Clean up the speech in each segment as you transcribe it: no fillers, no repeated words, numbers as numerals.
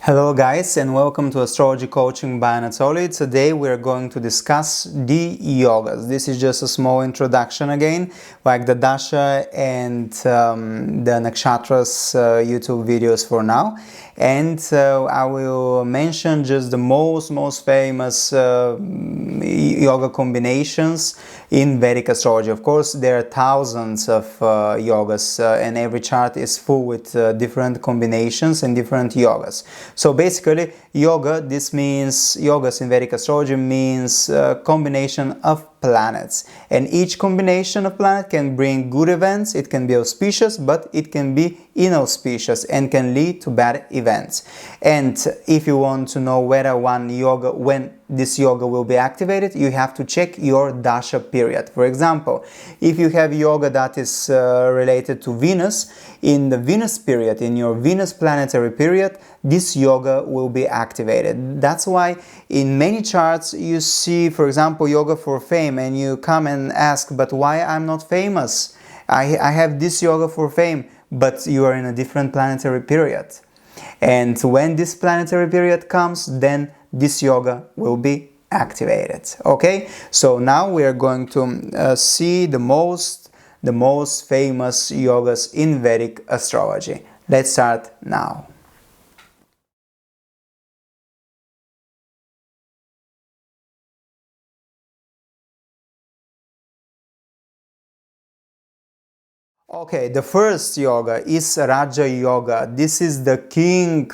Hello guys, and welcome to Astrology Coaching by Anatoly. Today we are going to discuss the yogas. This is just a small introduction again, like the dasha and the nakshatras YouTube videos for now. And I will mention just the most famous yoga combinations in Vedic astrology. Of course, there are thousands of yogas and every chart is full with different combinations and different yogas. So basically, yogas in Vedic astrology means combination of planets, and each combination of planet can bring good events. It can be auspicious, but it can be inauspicious and can lead to bad events. And if you want to know when this yoga will be activated, you have to check your dasha period. For example, if you have yoga that is related to Venus, in the Venus period, in your Venus planetary period, this yoga will be activated. That's why in many charts you see, for example, yoga for fame, and you come and ask, but why I'm not famous? I have this yoga for fame, but you are in a different planetary period. And when this planetary period comes, then this yoga will be activated. Okay, so now we are going to see the most famous yogas in Vedic astrology. Let's start now. Okay, the first yoga is Raja Yoga. This is the king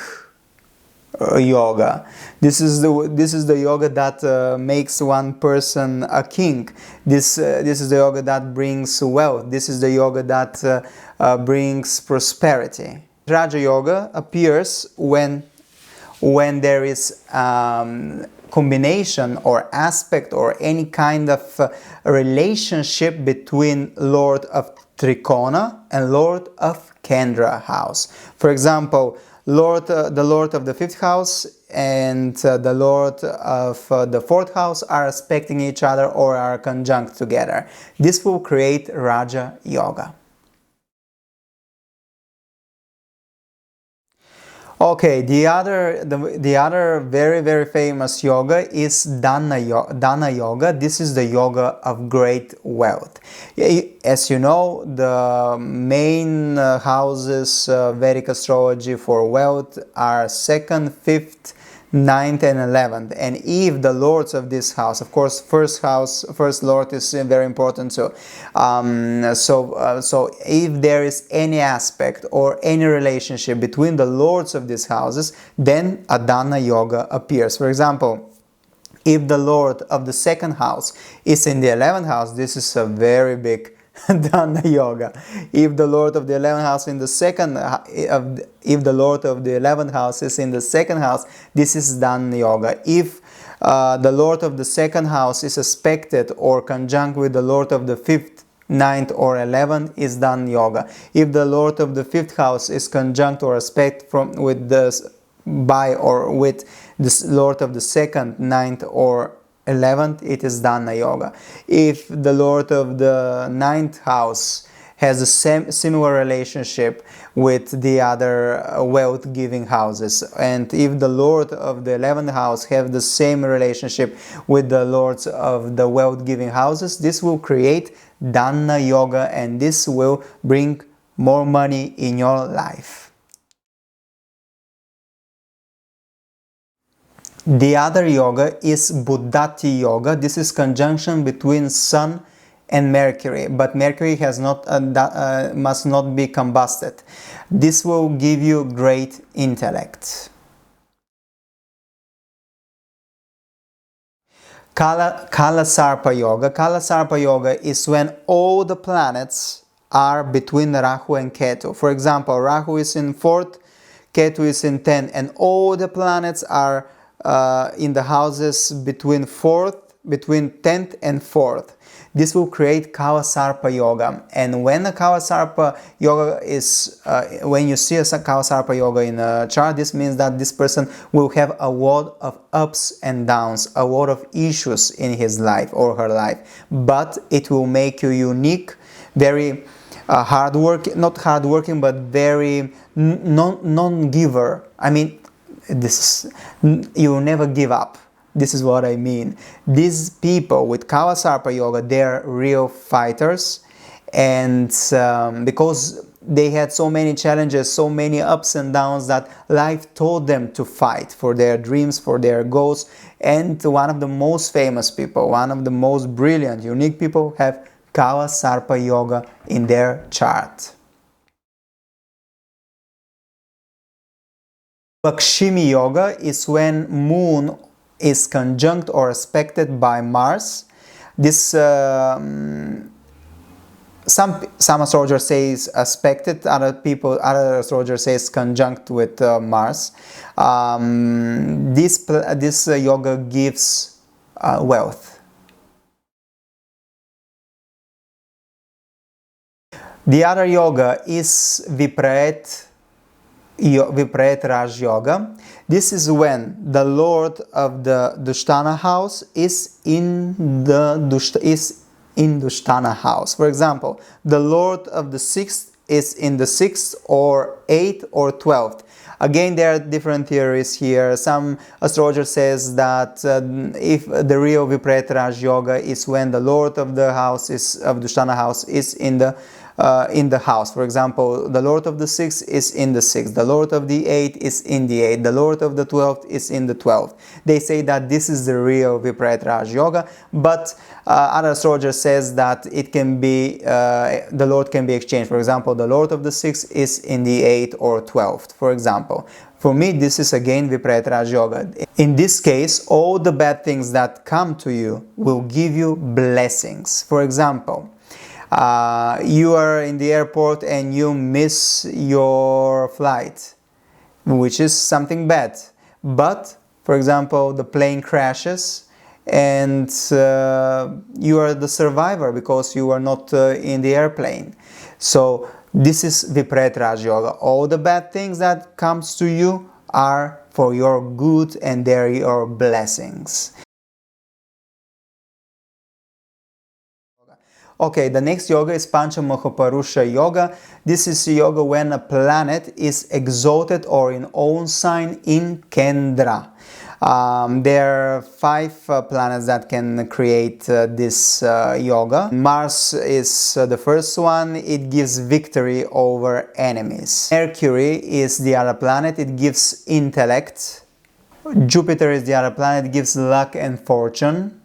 yoga. This is the yoga that makes one person a king. This is the yoga that brings wealth. This is the yoga that brings prosperity. Raja Yoga appears when there is combination or aspect or any kind of relationship between Lord of Trikona and Lord of Kendra house. For example, the Lord of the 5th house and the Lord of the 4th house are aspecting each other or are conjunct together. This will create Raja Yoga. Okay, the other very famous yoga is dhana yoga. This is the yoga of great wealth. As you know, the main houses Vedic astrology for wealth are 2nd, 5th, 9th and 11th, and if the lords of this house, of course, first lord is very important too. So if there is any aspect or any relationship between the lords of these houses, then a dhana yoga appears. For example, if the lord of the 2nd house is in the 11th house, this is a very big dhana yoga. If the lord of the 11th house in the if the lord of the 11th house is in the 2nd house, this is dhana yoga. If the lord of the 2nd house is aspected or conjunct with the lord of the 5th, 9th or 11th, is dhana yoga. If the lord of the 5th house is conjunct or aspect with the lord of the 2nd, 9th or 11th, it is dhana yoga. If the lord of the 9th house has a similar relationship with the other wealth-giving houses, and if the lord of the 11th house have the same relationship with the lords of the wealth-giving houses, this will create dhana yoga, and this will bring more money in your life. The other yoga is Buddhati Yoga. This is conjunction between Sun and Mercury, but Mercury must not be combusted. This will give you great intellect. Kala Sarpa Yoga. Kala Sarpa Yoga is when all the planets are between Rahu and Ketu. For example, Rahu is in 4th, Ketu is in 10th, and all the planets are in the houses between 10th and 4th. This will create Kawasaki Yoga. And when a Kawasaki Yoga is, when you see a Kawasaki Yoga in a chart, this means that this person will have a lot of ups and downs, a lot of issues in his life or her life. But it will make you unique, very not hardworking, but very non-giver. I mean, you never give up. This is what I mean. These people with Kawasaki Yoga, they're real fighters, and because they had so many challenges, so many ups and downs, that life taught them to fight for their dreams, for their goals. And one of the most famous people, one of the most brilliant, unique people have Kawasaki Yoga in their chart. Lakshimi Yoga is when Moon is conjunct or aspected by Mars. This some astrologers say aspected, other astrologers say conjunct with Mars. This yoga gives wealth. The other yoga is Vipraeet Raj Yoga. This is when the Lord of the Dushtana house is in the Dushtana house. For example, the Lord of the 6th is in the 6th or 8th or 12th. Again, there are different theories here. Some astrologer says that if the real Vipraeet Raj Yoga is when the Lord of the house of Dushtana house is in the house. For example, the Lord of the 6th is in the 6th, the Lord of the 8th is in the 8th, the Lord of the 12th is in the 12th. They say that this is the real Vipraeet Raj Yoga, but other astrologer says that it can be, the Lord can be exchanged. For example, the Lord of the 6th is in the 8th or 12th, for example. For me, this is again Vipraeet Raj Yoga. In this case, all the bad things that come to you will give you blessings. For example, you are in the airport and you miss your flight, which is something bad. But, for example, the plane crashes and you are the survivor because you are not in the airplane. So this is Vipraeet Raj Yoga. All the bad things that comes to you are for your good and they're your blessings. Okay, the next yoga is Panchmo mahapurusha yoga. This is yoga when a planet is exalted or in own sign in Kendra. There are 5 planets that can create this yoga. Mars is the first one. It gives victory over enemies. Mercury is the other planet. It gives intellect. Jupiter is the other planet. It gives luck and fortune.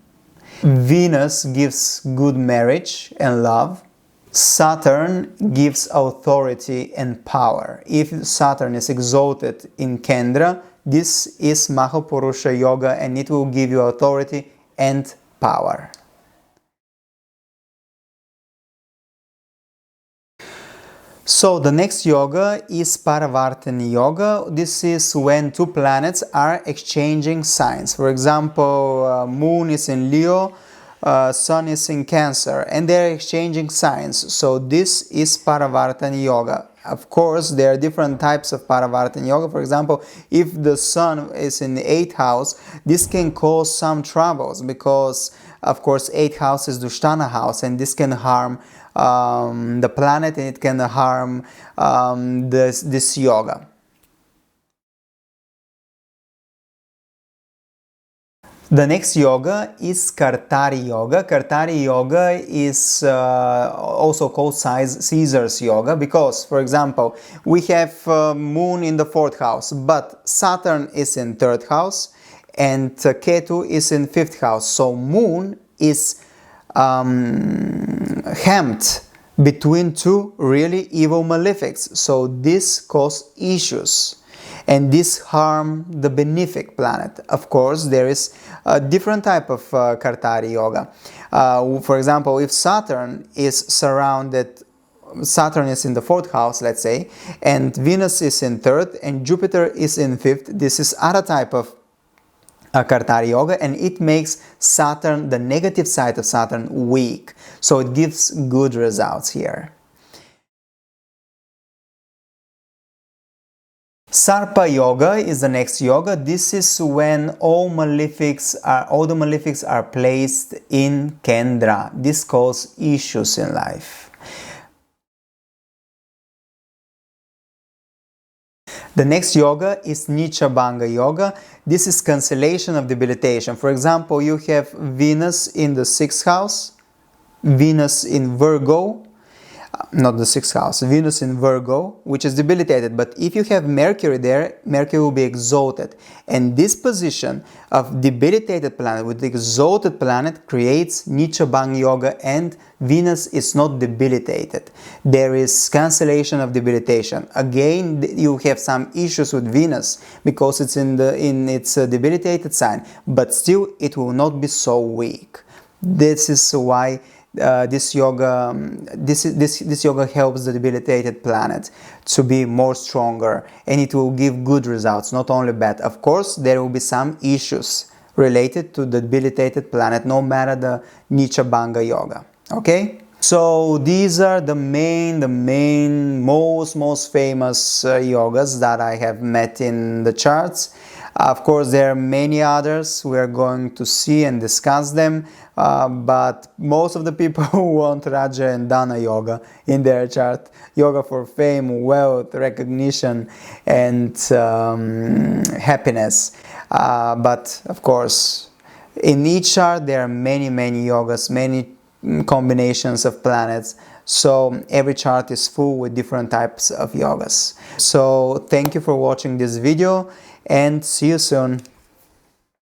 Venus gives good marriage and love. Saturn gives authority and power. If Saturn is exalted in Kendra, this is Mahapurusha Yoga and it will give you authority and power. So the next yoga is Paravartan Yoga. This is when 2 planets are exchanging signs. For example, Moon is in Leo, Sun is in Cancer, and they're exchanging signs. So this is Paravartan Yoga. Of course, there are different types of Paravartan Yoga. For example, if the Sun is in the 8th house, this can cause some troubles because, of course, 8th house is Dushtana house, and this can harm the planet and it can harm this yoga. The next yoga is Kartari Yoga. Kartari Yoga is also called Caesar's Yoga because, for example, we have Moon in the 4th house, but Saturn is in 3rd house and Ketu is in 5th house. So Moon is hemmed between 2 really evil malefics. So this causes issues. And this harm the benefic planet. Of course, there is a different type of Kartari Yoga. For example, if Saturn is surrounded, Saturn is in the 4th house, let's say, and Venus is in 3rd and Jupiter is in 5th, this is other type of Kartari Yoga, and it makes Saturn, the negative side of Saturn, weak. So it gives good results here. Sarpa Yoga is the next yoga. This is when all the malefics are placed in Kendra. This causes issues in life. The next yoga is Nichabanga Yoga. This is cancellation of debilitation. For example, you have Venus in the 6th house, Venus in Virgo, not the 6th house, Venus in Virgo, which is debilitated. But if you have Mercury there, Mercury will be exalted. And this position of debilitated planet with the exalted planet creates Nichabanga Yoga, and Venus is not debilitated. There is cancellation of debilitation. Again, you have some issues with Venus because it's in its debilitated sign, but still it will not be so weak. This is why this yoga helps the debilitated planet to be more stronger, and it will give good results, not only bad. Of course, there will be some issues related to the debilitated planet, no matter the Nichabanga Yoga. Okay? So these are the main, most famous yogas that I have met in the charts. Of course, there are many others. We are going to see and discuss them, but most of the people want Raja and Dhana Yoga in their chart. Yoga for fame, wealth, recognition, and happiness. But of course, in each chart there are many yogas, many combinations of planets. So every chart is full with different types of yogas. So thank you for watching this video, and see you soon.